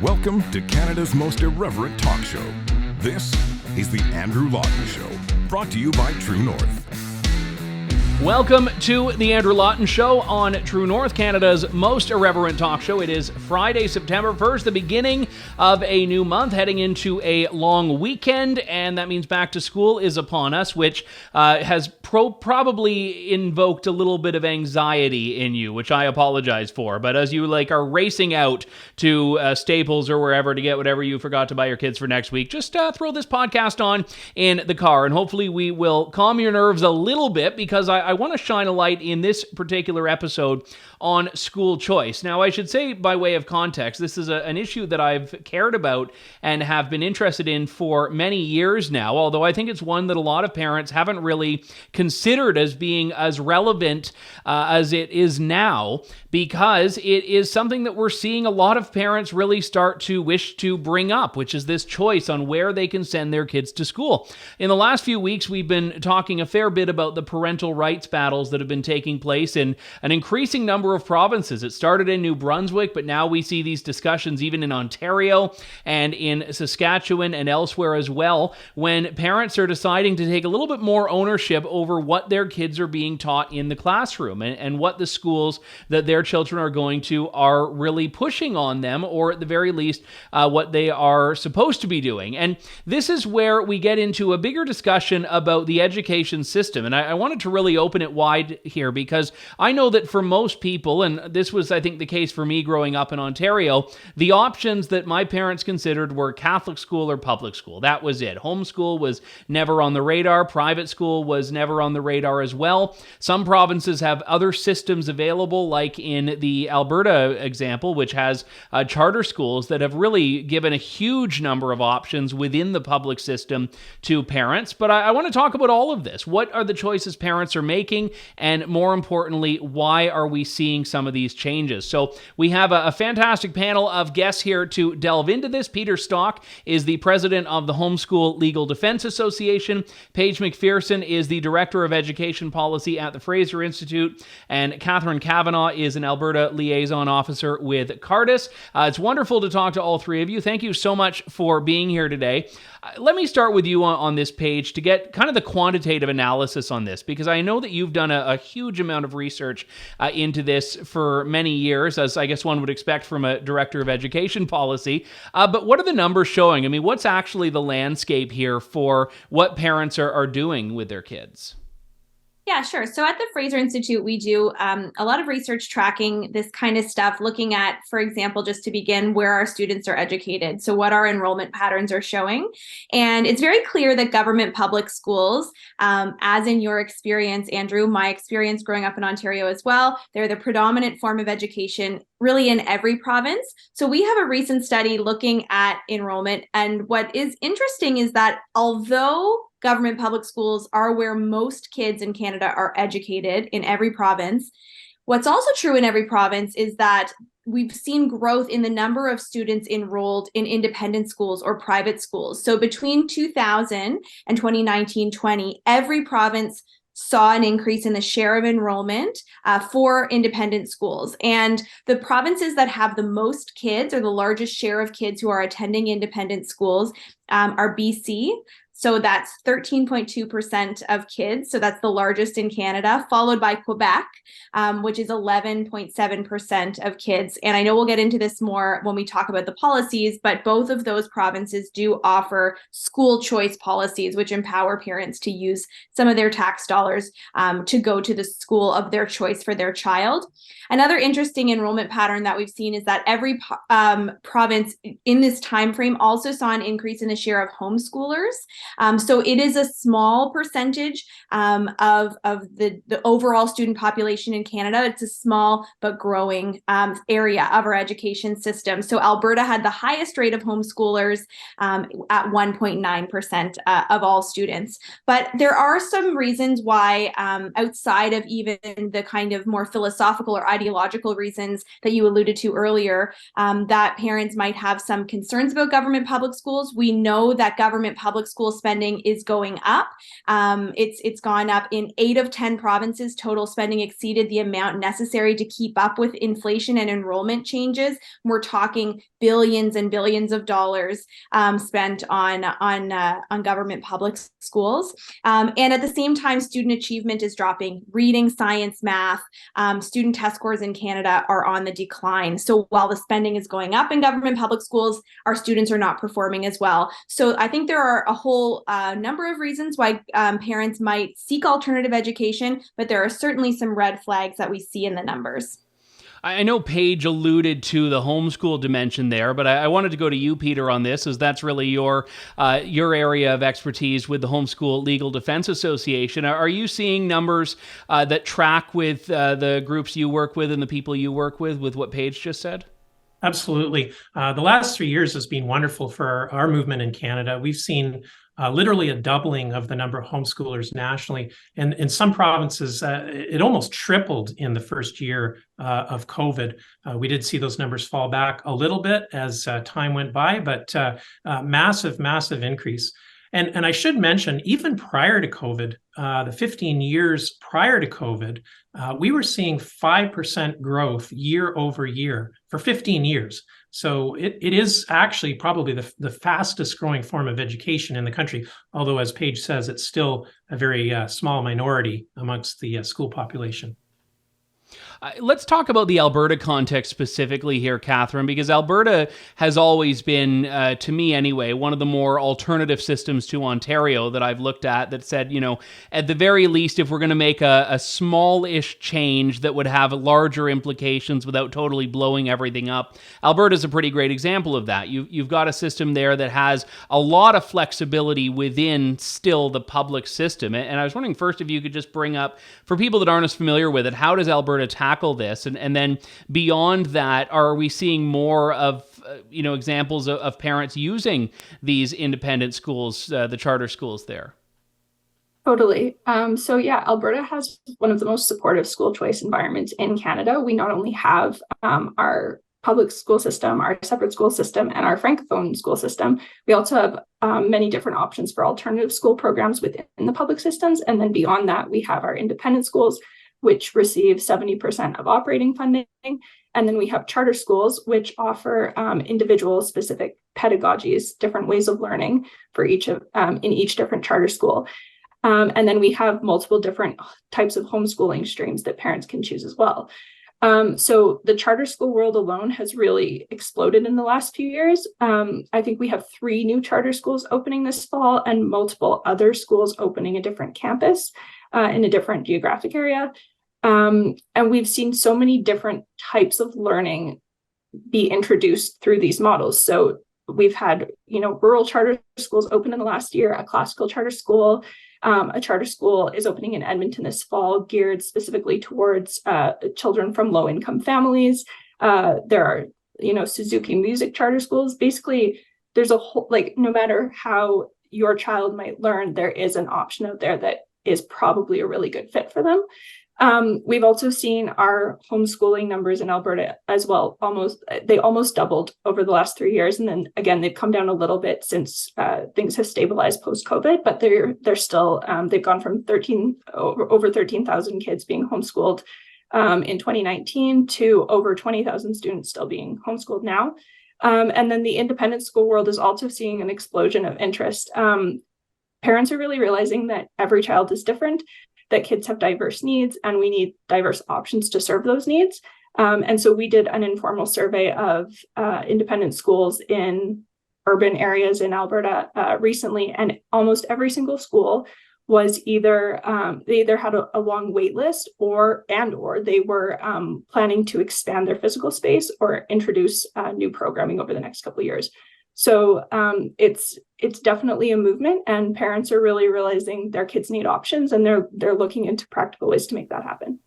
Welcome to Canada's most irreverent talk show. This is the Andrew Lawton Show, brought to you by True North. Welcome to the Andrew Lawton Show on True North, Canada's most irreverent talk show. It is Friday, September 1st, the beginning of a new month, heading into a long weekend, and that means back to school is upon us, which has probably invoked a little bit of anxiety in you, which I apologize for. But as you are racing out to Staples or wherever to get whatever you forgot to buy your kids for next week, just throw this podcast on in the car, and hopefully we will calm your nerves a little bit, because I want to shine a light in this particular episode on school choice. Now, I should say, by way of context, this is an issue that I've cared about and have been interested in for many years now, although I think it's one that a lot of parents haven't really considered as being as relevant as it is now, because it is something that we're seeing a lot of parents really start to wish to bring up, which is this choice on where they can send their kids to school. In the last few weeks, we've been talking a fair bit about the parental rights battles that have been taking place in an increasing number of provinces. It started in New Brunswick, but now we see these discussions even in Ontario and in Saskatchewan and elsewhere as well, when parents are deciding to take a little bit more ownership over what their kids are being taught in the classroom and what the schools that their children are going to are really pushing on them, or at the very least, what they are supposed to be doing. And this is where we get into a bigger discussion about the education system. And I wanted to really open it wide here, because I know that for most people, and this was, I think, the case for me growing up in Ontario, the options that my parents considered were Catholic school or public school. That was it. Homeschool was never on the radar. Private school was never on the radar as well. Some provinces have other systems available, like in the Alberta example, which has charter schools that have really given a huge number of options within the public system to parents. But I want to talk about all of this. What are the choices parents are making? And more importantly, why are we seeing some of these changes? So we have a fantastic panel of guests here to delve into this. Peter Stock is the president of the Homeschool Legal Defense Association. Paige MacPherson is the director of education policy at the Fraser Institute. And Catherine Kavanagh is an Alberta liaison officer with Cardus. It's wonderful to talk to all three of you. Thank you so much for being here today. Let me start with you on this page to get kind of the quantitative analysis on this, because I know that you've done a huge amount of research into this for many years, as I guess one would expect from a director of education policy. But what are the numbers showing? I mean, what's actually the landscape here for what parents are doing with their kids? Yeah, sure. So at the Fraser Institute, we do a lot of research tracking this kind of stuff, looking at, for example, just to begin, where our students are educated. So what our enrollment patterns are showing. And it's very clear that government public schools, as in your experience, Andrew, my experience growing up in Ontario as well, they're the predominant form of education really in every province. So we have a recent study looking at enrollment. And what is interesting is that although government public schools are where most kids in Canada are educated in every province, what's also true in every province is that we've seen growth in the number of students enrolled in independent schools or private schools. So between 2000 and 2019-20, every province saw an increase in the share of enrollment for independent schools. And the provinces that have the most kids, or the largest share of kids who are attending independent schools, are BC. So that's 13.2% of kids. So that's the largest in Canada, followed by Quebec, which is 11.7% of kids. And I know we'll get into this more when we talk about the policies, but both of those provinces do offer school choice policies, which empower parents to use some of their tax dollars to go to the school of their choice for their child. Another interesting enrollment pattern that we've seen is that every province in this time frame also saw an increase in the share of homeschoolers. So it is a small percentage of the overall student population in Canada. It's a small but growing area of our education system. So Alberta had the highest rate of homeschoolers at 1.9% of all students. But there are some reasons why, outside of even the kind of more philosophical or ideological reasons that you alluded to earlier, that parents might have some concerns about government public schools. We know that government public schools spending is going up. It's gone up in 8 of 10 provinces. Total spending exceeded the amount necessary to keep up with inflation and enrollment changes. We're talking billions and billions of dollars spent on government public schools. And at the same time, student achievement is dropping. Reading, science, math, student test scores in Canada are on the decline. So while the spending is going up in government public schools, our students are not performing as well. So I think there are a whole number of reasons why parents might seek alternative education, but there are certainly some red flags that we see in the numbers. I know Paige alluded to the homeschool dimension there, but I wanted to go to you, Peter, on this, as that's really your area of expertise with the Homeschool Legal Defense Association. Are you seeing numbers that track with the groups you work with and the people you work with what Paige just said? Absolutely. The last 3 years has been wonderful for our movement in Canada. We've seen literally a doubling of the number of homeschoolers nationally. And in some provinces, it almost tripled in the first year of COVID. We did see those numbers fall back a little bit as time went by, but massive increase. And I should mention, even prior to COVID, the 15 years prior to COVID, we were seeing 5% growth year over year for 15 years. So it is actually probably the fastest growing form of education in the country, although, as Paige says, it's still a very small minority amongst the school population. Let's talk about the Alberta context specifically here, Catherine, because Alberta has always been, to me anyway, one of the more alternative systems to Ontario that I've looked at that said, at the very least, if we're going to make a small-ish change that would have larger implications without totally blowing everything up, Alberta's a pretty great example of that. You've got a system there that has a lot of flexibility within still the public system. And I was wondering first if you could just bring up, for people that aren't as familiar with it, how does Alberta tackle this? And then beyond that, are we seeing more of examples of parents using these independent schools, the charter schools there? Totally. So yeah, Alberta has one of the most supportive school choice environments in Canada. We not only have our public school system, our separate school system, and our Francophone school system, we also have many different options for alternative school programs within the public systems. And then beyond that, we have our independent schools, which receive 70% of operating funding. And then we have charter schools, which offer individual specific pedagogies, different ways of learning for each of in each different charter school. And then we have multiple different types of homeschooling streams that parents can choose as well. So the charter school world alone has really exploded in the last few years. I think we have 3 new charter schools opening this fall and multiple other schools opening a different campus in a different geographic area. And we've seen so many different types of learning be introduced through these models. So we've had, rural charter schools open in the last year, a classical charter school. A charter school is opening in Edmonton this fall, geared specifically towards children from low-income families. There are, Suzuki music charter schools. Basically, there's a whole, no matter how your child might learn, there is an option out there that is probably a really good fit for them. We've also seen our homeschooling numbers in Alberta as well. They almost doubled over the last 3 years. And then again, they've come down a little bit since things have stabilized post-COVID, but they're still, they've gone from over 13,000 kids being homeschooled in 2019 to over 20,000 students still being homeschooled now. And then the independent school world is also seeing an explosion of interest. Parents are really realizing that every child is different, that kids have diverse needs, and we need diverse options to serve those needs. And so we did an informal survey of independent schools in urban areas in Alberta recently, and almost every single school was either they either had a long wait list or they were planning to expand their physical space or introduce new programming over the next couple of years. So it's definitely a movement, and parents are really realizing their kids need options, and they're looking into practical ways to make that happen.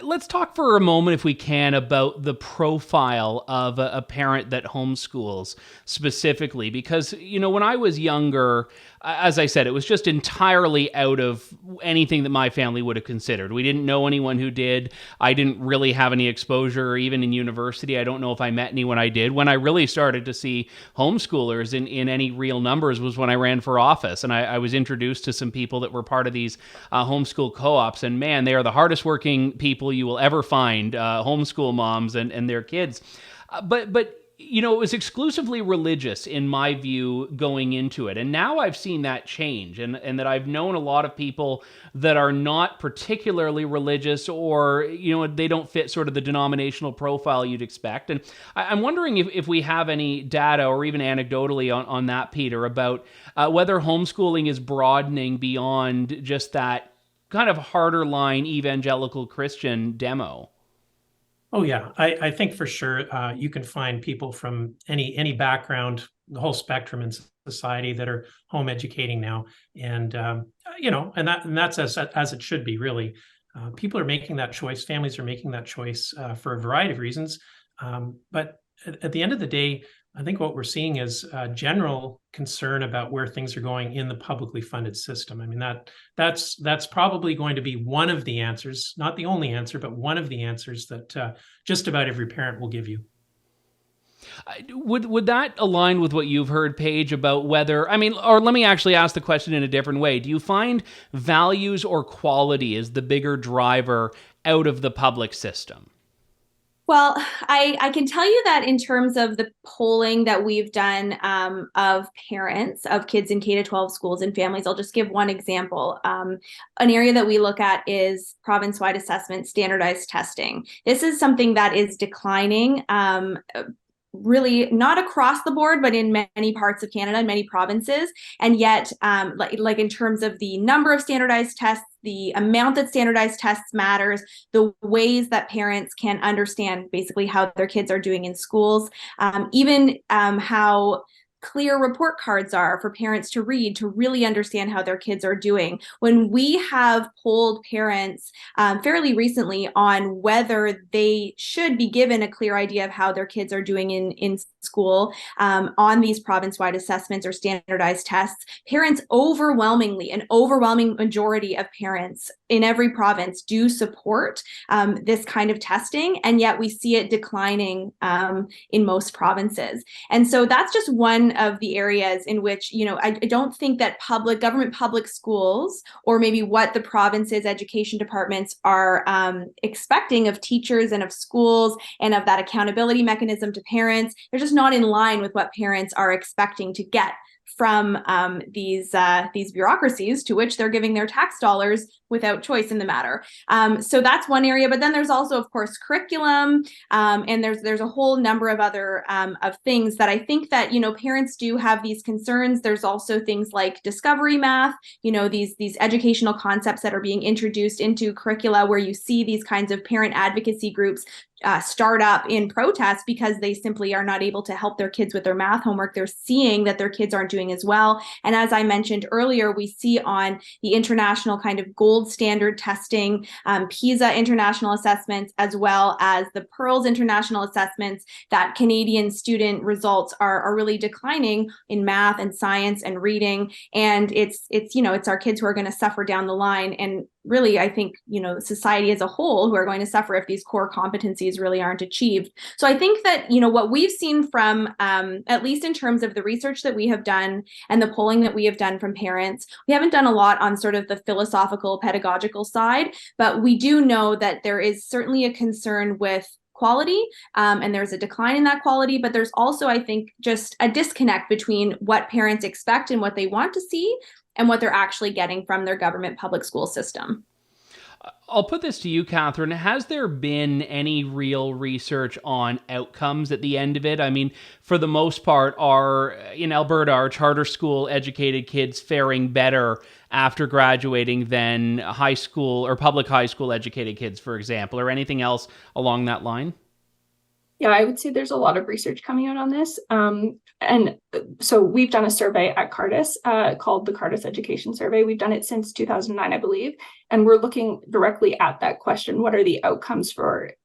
Let's talk for a moment, if we can, about the profile of a parent that homeschools specifically. Because, when I was younger, as I said, it was just entirely out of anything that my family would have considered. We didn't know anyone who did. I didn't really have any exposure, even in university. I don't know if I met anyone I did. When I really started to see homeschoolers in any real numbers was when I ran for office. And I was introduced to some people that were part of these homeschool co-ops. And man, they are the hardest working people you will ever find, homeschool moms and their kids. But it was exclusively religious in my view going into it. And now I've seen that change and that I've known a lot of people that are not particularly religious or, they don't fit sort of the denominational profile you'd expect. And I'm wondering if we have any data or even anecdotally on that, Peter, about whether homeschooling is broadening beyond just that kind of harder line evangelical Christian demo. Oh yeah, I think for sure you can find people from any background, the whole spectrum in society that are home educating now, and that's as it should be. Really, people are making that choice. Families are making that choice for a variety of reasons. But at the end of the day, I think what we're seeing is a general concern about where things are going in the publicly funded system. I mean, that's probably going to be one of the answers, not the only answer, but one of the answers that just about every parent will give you. Would that align with what you've heard, Paige, about whether, or let me actually ask the question in a different way. Do you find values or quality is the bigger driver out of the public system? Well, I can tell you that in terms of the polling that we've done of parents of kids in K-12 schools and families, I'll just give one example. An area that we look at is province-wide assessment, standardized testing. This is something that is declining, really not across the board, but in many parts of Canada, in many provinces. And yet, like in terms of the number of standardized tests, the amount that standardized tests matters, the ways that parents can understand basically how their kids are doing in schools, even how clear report cards are for parents to read to really understand how their kids are doing. When we have polled parents fairly recently on whether they should be given a clear idea of how their kids are doing in school on these province-wide assessments or standardized tests, parents overwhelmingly, an overwhelming majority of parents in every province do support this kind of testing, and yet we see it declining in most provinces. And so that's just one of the areas in which, I don't think that government public schools, or maybe what the province's education departments are expecting of teachers and of schools and of that accountability mechanism to parents, they're just not in line with what parents are expecting to get from these bureaucracies to which they're giving their tax dollars without choice in the matter. So that's one area. But then there's also, of course, curriculum, and there's a whole number of other of things that I think that parents do have these concerns. There's also things like discovery math, these educational concepts that are being introduced into curricula where you see these kinds of parent advocacy groups start up in protest because they simply are not able to help their kids with their math homework. They're seeing that their kids aren't doing as well. And as I mentioned earlier, we see on the international kind of gold standard testing, PISA international assessments, as well as the PEARLS international assessments, that Canadian student results are really declining in math and science and reading. And it's our kids who are going to suffer down the line. And really, I think, society as a whole who are going to suffer if these core competencies really aren't achieved. So I think that, what we've seen from, at least in terms of the research that we have done and the polling that we have done from parents, we haven't done a lot on sort of the philosophical, pedagogical side, but we do know that there is certainly a concern with quality, and there's a decline in that quality, but there's also, I think, just a disconnect between what parents expect and what they want to see and what they're actually getting from their government public school system. I'll put this to you, Catherine. Has there been any real research on outcomes at the end of it? I mean, for the most part, in Alberta, are charter school educated kids faring better after graduating than high school or public high school educated kids, for example, or anything else along that line? Yeah, I would say there's a lot of research coming out on this. And so we've done a survey at Cardus called the Cardus Education Survey. We've done it since 2009, I believe. And we're looking directly at that question. What are the outcomes for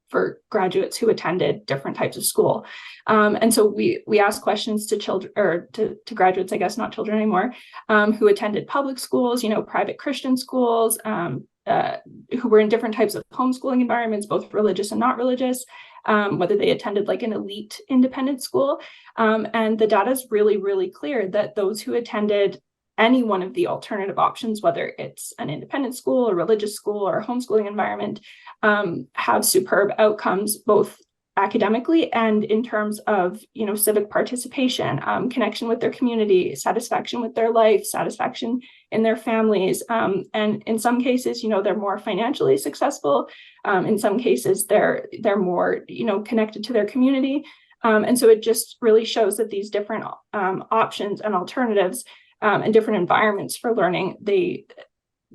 graduates who attended different types of school? And so we ask questions to children, or to graduates, I guess, not children anymore, who attended public schools, private Christian schools, who were in different types of homeschooling environments, both religious and not religious, whether they attended like an elite independent school. And the data is really, really clear that those who attended any one of the alternative options, whether it's an independent school, a religious school, or a homeschooling environment, have superb outcomes, both academically and in terms of, civic participation, connection with their community, satisfaction with their life, satisfaction in their families. And in some cases, they're more financially successful. In some cases, they're more, connected to their community. And so it just really shows that these different options and alternatives and different environments for learning,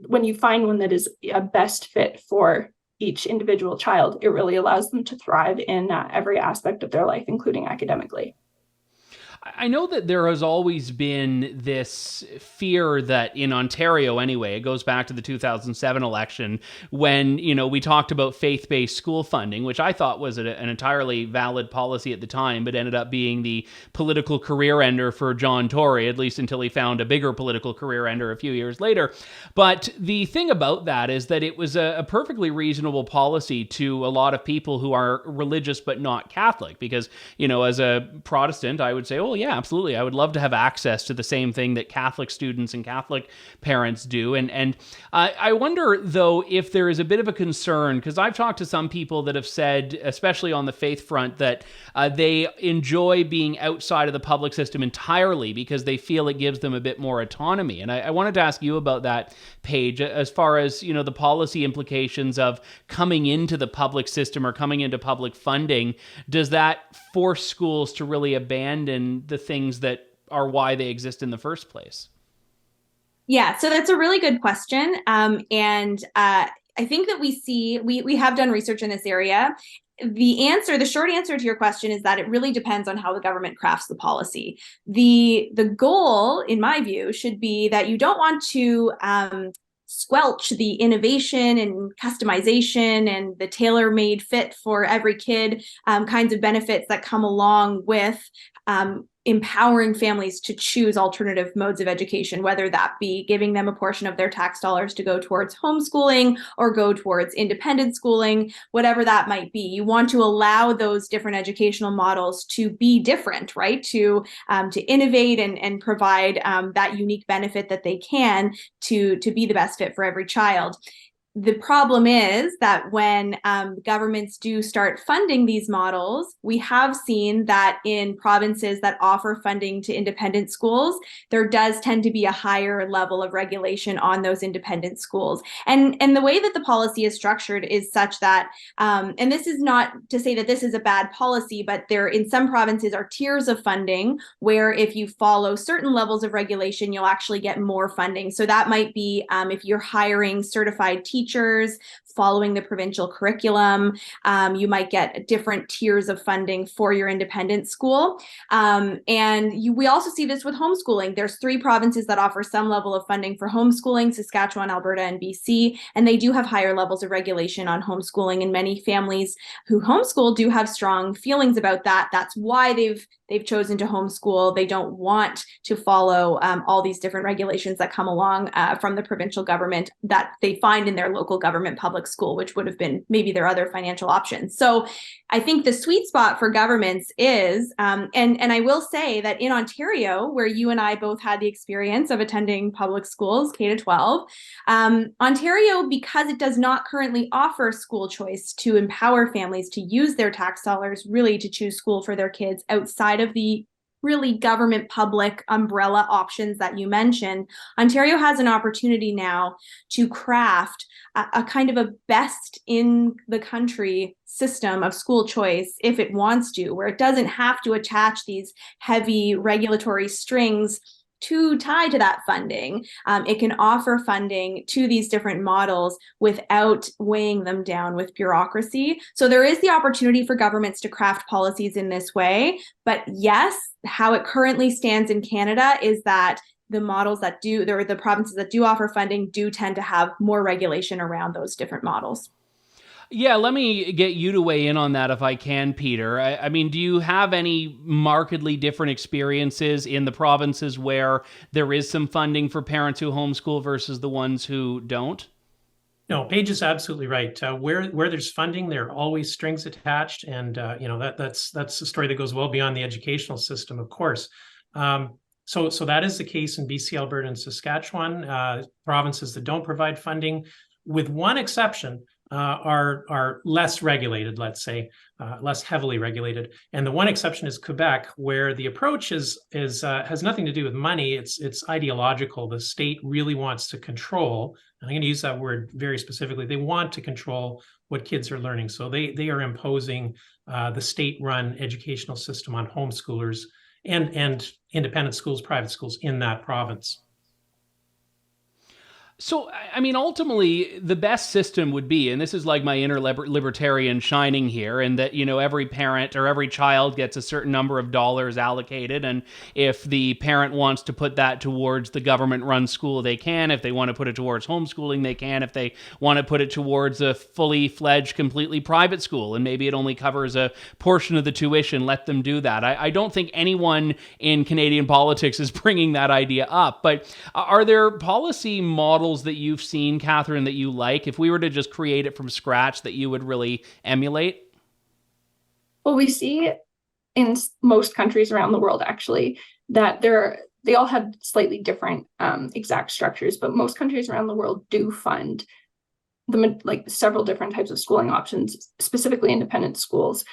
when you find one that is a best fit for each individual child, it really allows them to thrive in every aspect of their life, including academically. I know that there has always been this fear that in Ontario anyway, it goes back to the 2007 election when, we talked about faith-based school funding, which I thought was an entirely valid policy at the time, but ended up being the political career ender for John Tory, at least until he found a bigger political career ender a few years later. But the thing about that is that it was a perfectly reasonable policy to a lot of people who are religious but not Catholic, because, as a Protestant, I would say, oh, yeah, absolutely. I would love to have access to the same thing that Catholic students and Catholic parents do. And I wonder, though, if there is a bit of a concern, because I've talked to some people that have said, especially on the faith front, that they enjoy being outside of the public system entirely because they feel it gives them a bit more autonomy. And I wanted to ask you about that, Paige, as far as, the policy implications of coming into the public system or coming into public funding. Does that force schools to really abandon the things that are why they exist in the first place? Yeah, so that's a really good question. And I think that we have done research in this area. The short answer to your question is that it really depends on how the government crafts the policy. The goal, in my view, should be that you don't want to squelch the innovation and customization and the tailor-made fit for every kid kinds of benefits that come along with empowering families to choose alternative modes of education, whether that be giving them a portion of their tax dollars to go towards homeschooling or go towards independent schooling, whatever that might be. You want to allow those different educational models to be different, right? To innovate and provide that unique benefit that they can to be the best fit for every child. The problem is that when governments do start funding these models, we have seen that in provinces that offer funding to independent schools, there does tend to be a higher level of regulation on those independent schools. And the way that the policy is structured is such that, and this is not to say that this is a bad policy, but there in some provinces are tiers of funding where if you follow certain levels of regulation, you'll actually get more funding. So that might be if you're hiring certified teachers following the provincial curriculum, you might get different tiers of funding for your independent school. We also see this with homeschooling. There's 3 provinces that offer some level of funding for homeschooling: Saskatchewan, Alberta, and BC. And they do have higher levels of regulation on homeschooling. And many families who homeschool do have strong feelings about that. That's why they've chosen to homeschool. They don't want to follow all these different regulations that come along from the provincial government that they find in their local government public school, which would have been maybe their other financial options. So I think the sweet spot for governments is, and I will say that in Ontario, where you and I both had the experience of attending public schools, K to 12, Ontario, because it does not currently offer school choice to empower families to use their tax dollars really to choose school for their kids outside of the really government public umbrella options that you mentioned, Ontario has an opportunity now to craft a kind of a best in the country system of school choice if it wants to, where it doesn't have to attach these heavy regulatory strings too tied to that funding. It can offer funding to these different models without weighing them down with bureaucracy. So there is the opportunity for governments to craft policies in this way. But yes, how it currently stands in Canada is that the models that do, the provinces that do offer funding do tend to have more regulation around those different models. Yeah, let me get you to weigh in on that if I can, Peter. I mean, do you have any markedly different experiences in the provinces where there is some funding for parents who homeschool versus the ones who don't? No, Paige is absolutely right. Where there's funding, there are always strings attached, and that's a story that goes well beyond the educational system, of course. So that is the case in BC, Alberta, and Saskatchewan. Provinces that don't provide funding, with one exception, are less regulated, let's say, less heavily regulated. And the one exception is Quebec, where the approach has nothing to do with money. It's ideological. The state really wants to control, and I'm going to use that word very specifically. They want to control what kids are learning. So they are imposing the state-run educational system on homeschoolers and independent schools, private schools in that province. So, I mean, ultimately, the best system would be, and this is like my inner libertarian shining here, and that, every parent or every child gets a certain number of dollars allocated, and if the parent wants to put that towards the government-run school, they can. If they want to put it towards homeschooling, they can. If they want to put it towards a fully fledged, completely private school, and maybe it only covers a portion of the tuition, let them do that. I don't think anyone in Canadian politics is bringing that idea up, but are there policy models that you've seen, Catherine, that you like, if we were to just create it from scratch, that you would really emulate? Well, we see in most countries around the world, actually, that they all have slightly different exact structures, but most countries around the world do fund several different types of schooling options, specifically independent schools,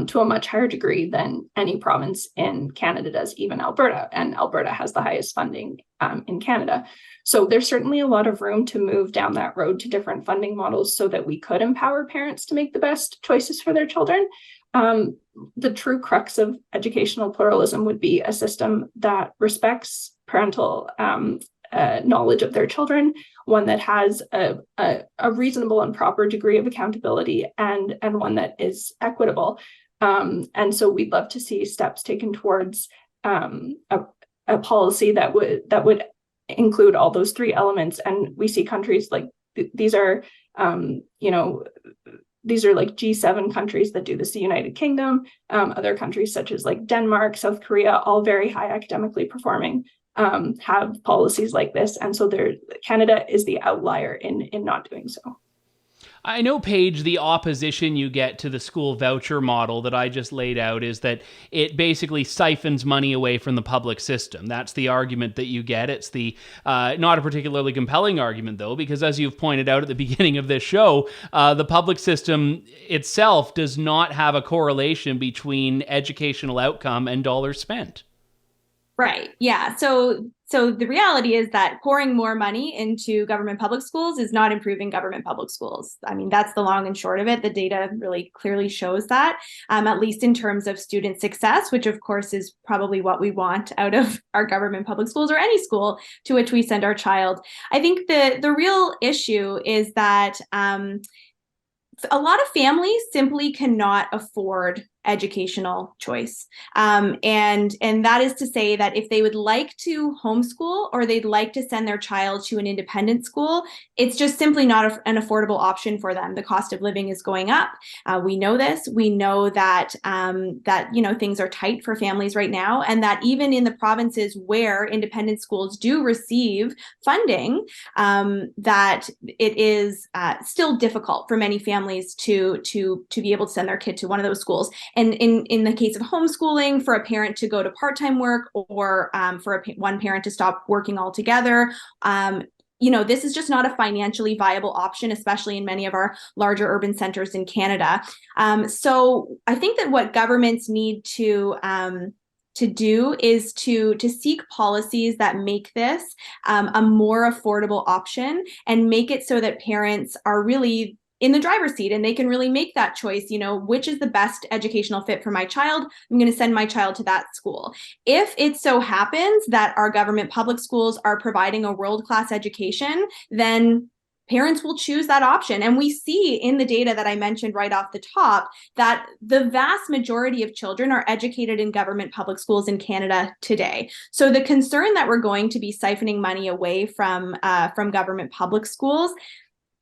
to a much higher degree than any province in Canada does, even Alberta. And Alberta has the highest funding in Canada. So there's certainly a lot of room to move down that road to different funding models so that we could empower parents to make the best choices for their children. The true crux of educational pluralism would be a system that respects parental knowledge of their children, one that has a reasonable and proper degree of accountability, and one that is equitable. And so we'd love to see steps taken towards a policy that would include all those three elements. And we see countries like these are like G7 countries that do this, the United Kingdom, other countries such as like Denmark, South Korea, all very high academically performing, have policies like this. And so Canada is the outlier in not doing so. I know, Paige, the opposition you get to the school voucher model that I just laid out is that it basically siphons money away from the public system. That's the argument that you get. It's the not a particularly compelling argument, though, because as you've pointed out at the beginning of this show, the public system itself does not have a correlation between educational outcome and dollars spent. Right. Yeah. So the reality is that pouring more money into government public schools is not improving government public schools. I mean, that's the long and short of it. The data really clearly shows that, at least in terms of student success, which of course is probably what we want out of our government public schools or any school to which we send our child. I think the real issue is that a lot of families simply cannot afford educational choice. And that is to say that if they would like to homeschool or they'd like to send their child to an independent school, it's just simply not an affordable option for them. The cost of living is going up. We know this. We know that things are tight for families right now, and that even in the provinces where independent schools do receive funding, that it is still difficult for many families to be able to send their kid to one of those schools. And in the case of homeschooling, for a parent to go to part-time work or for one parent to stop working altogether, this is just not a financially viable option, especially in many of our larger urban centers in Canada. So I think that what governments need to do is to seek policies that make this a more affordable option and make it so that parents are really in the driver's seat, and they can really make that choice, which is the best educational fit for my child. I'm going to send my child to that school. If it so happens that our government public schools are providing a world-class education, then parents will choose that option. And we see in the data that I mentioned right off the top that the vast majority of children are educated in government public schools in Canada today. So the concern that we're going to be siphoning money away from government public schools,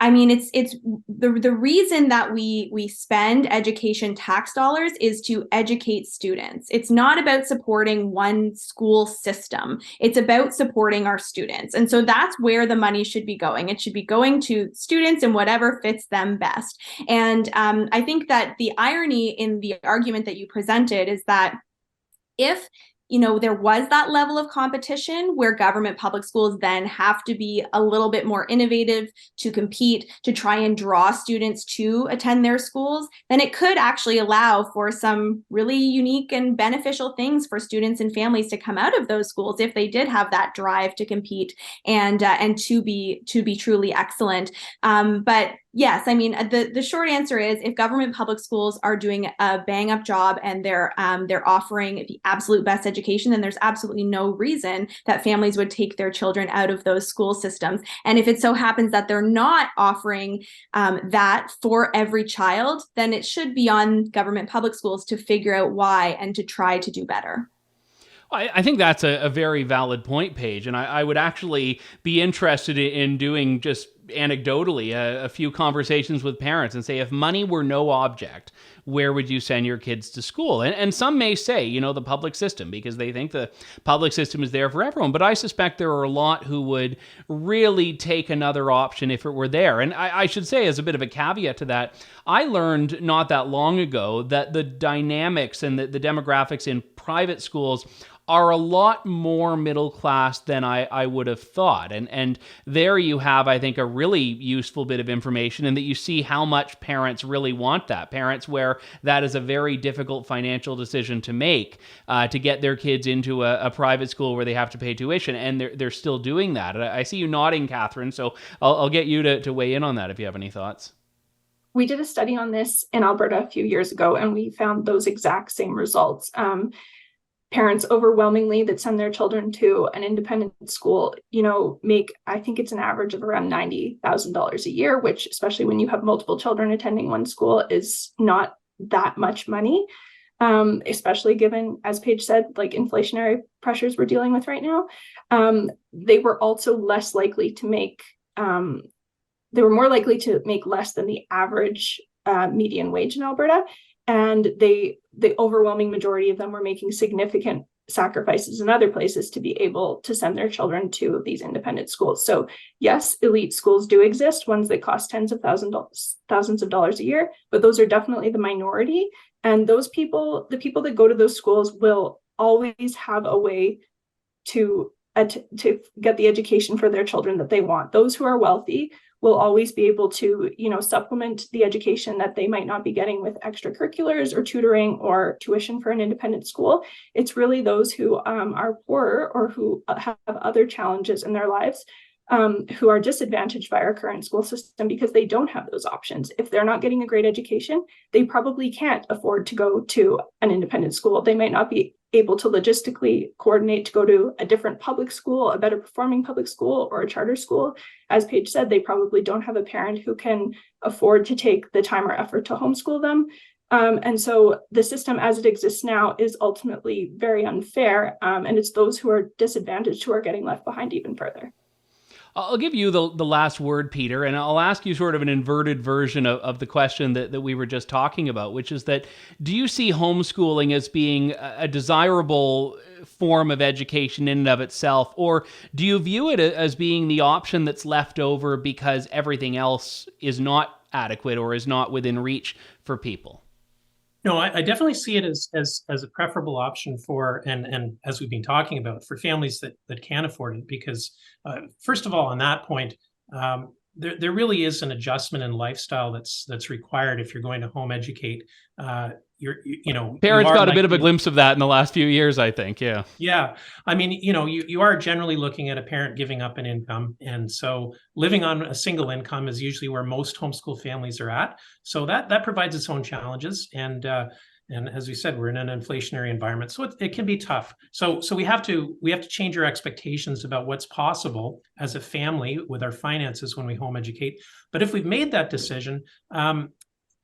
I mean, it's the reason that we spend education tax dollars is to educate students. It's not about supporting one school system. It's about supporting our students. And so that's where the money should be going. It should be going to students and whatever fits them best. And I think that the irony in the argument that you presented is that if there was that level of competition where government public schools then have to be a little bit more innovative to compete, to try and draw students to attend their schools, then it could actually allow for some really unique and beneficial things for students and families to come out of those schools if they did have that drive to compete and to be truly excellent. But yes, I mean, the short answer is if government public schools are doing a bang up job and they're offering the absolute best education, then there's absolutely no reason that families would take their children out of those school systems. And if it so happens that they're not offering that for every child, then it should be on government public schools to figure out why and to try to do better. I think that's a very valid point, Paige, and I would actually be interested in doing just anecdotally a few conversations with parents and say, if money were no object, where would you send your kids to school? And some may say, the public system, because they think the public system is there for everyone. But I suspect there are a lot who would really take another option if it were there. And I should say, as a bit of a caveat to that, I learned not that long ago that the dynamics and the demographics in private schools are a lot more middle class than I would have thought. And there you have, I think, a really useful bit of information, in that you see how much parents really want that. Parents where that is a very difficult financial decision to make, to get their kids into a private school where they have to pay tuition, and they're still doing that. I see you nodding, Catherine, so I'll get you to weigh in on that if you have any thoughts. We did a study on this in Alberta a few years ago, and we found those exact same results. Parents overwhelmingly that send their children to an independent school, make, I think it's an average of around $90,000 a year, which, especially when you have multiple children attending one school, is not that much money, especially given, as Paige said, like inflationary pressures we're dealing with right now. They were also less likely to make, they were more likely to make less than the average median wage in Alberta. And the overwhelming majority of them were making significant sacrifices in other places to be able to send their children to these independent schools. So yes, elite schools do exist, ones that cost tens of thousands of dollars a year, but those are definitely the minority. And those people, the people that go to those schools, will always have a way to get the education for their children that they want. Those who are wealthy will always be able to, supplement the education that they might not be getting with extracurriculars or tutoring or tuition for an independent school. It's really those who are poorer or who have other challenges in their lives, who are disadvantaged by our current school system because they don't have those options. If they're not getting a great education, they probably can't afford to go to an independent school. They might not be able to logistically coordinate to go to a different public school, a better performing public school, or a charter school. As Paige said, they probably don't have a parent who can afford to take the time or effort to homeschool them. And so the system as it exists now is ultimately very unfair. And it's those who are disadvantaged who are getting left behind even further. I'll give you the last word, Peter, and I'll ask you sort of an inverted version of the question that we were just talking about, which is that, do you see homeschooling as being a desirable form of education in and of itself, or do you view it as being the option that's left over because everything else is not adequate or is not within reach for people? No, I definitely see it as a preferable option for, and as we've been talking about, for families that can't afford it. Because first of all, on that point, there really is an adjustment in lifestyle that's required if you're going to home educate Parents got a bit of a likely- glimpse of that in the last few years, I think. Yeah. Yeah. I mean, you are generally looking at a parent giving up an income. And so living on a single income is usually where most homeschool families are at. So that provides its own challenges. And as we said, we're in an inflationary environment, so it can be tough. So we have to change our expectations about what's possible as a family with our finances when we home educate. But if we've made that decision,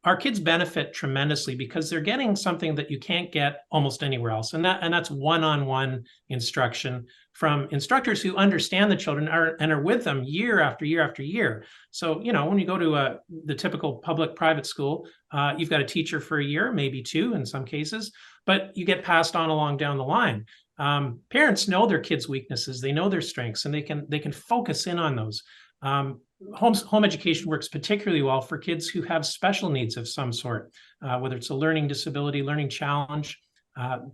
our kids benefit tremendously because they're getting something that you can't get almost anywhere else, and that's one-on-one instruction from instructors who understand the children and are with them year after year after year. So when you go to the typical public-private school, you've got a teacher for a year, maybe two in some cases, but you get passed on along down the line. Parents know their kids' weaknesses, they know their strengths, and they can focus in on those. Home education works particularly well for kids who have special needs of some sort, whether it's a learning disability, learning challenge.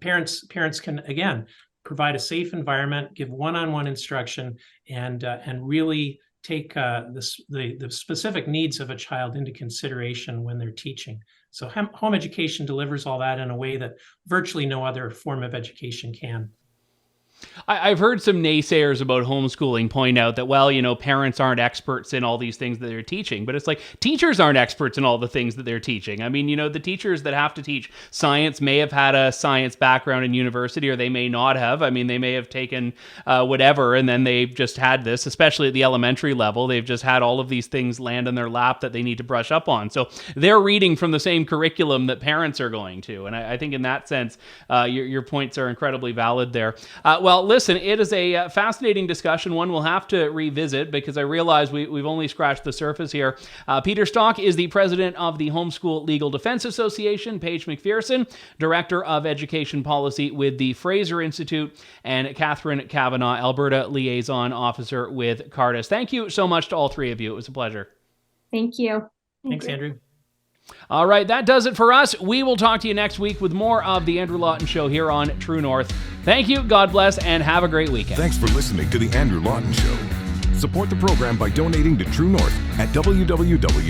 Parents can, again, provide a safe environment, give one-on-one instruction, and really take the specific needs of a child into consideration when they're teaching. So home education delivers all that in a way that virtually no other form of education can. I've heard some naysayers about homeschooling point out that, well, parents aren't experts in all these things that they're teaching, but it's like teachers aren't experts in all the things that they're teaching. I mean, the teachers that have to teach science may have had a science background in university, or they may not have. I mean, they may have taken whatever, and then they've just had this, especially at the elementary level, they've just had all of these things land in their lap that they need to brush up on. So they're reading from the same curriculum that parents are going to. And I think in that sense, your points are incredibly valid there. Well, listen, it is a fascinating discussion, one we'll have to revisit because I realize we've only scratched the surface here. Peter Stock is the president of the Homeschool Legal Defense Association, Paige MacPherson, director of education policy with the Fraser Institute, and Catherine Kavanagh, Alberta liaison officer with Cardus. Thank you so much to all three of you. It was a pleasure. Thank you. Thanks, Andrew. All right, that does it for us. We will talk to you next week with more of the Andrew Lawton Show here on True North. Thank you, God bless, and have a great weekend. Thanks for listening to The Andrew Lawton Show. Support the program by donating to True North at www.tnc.news.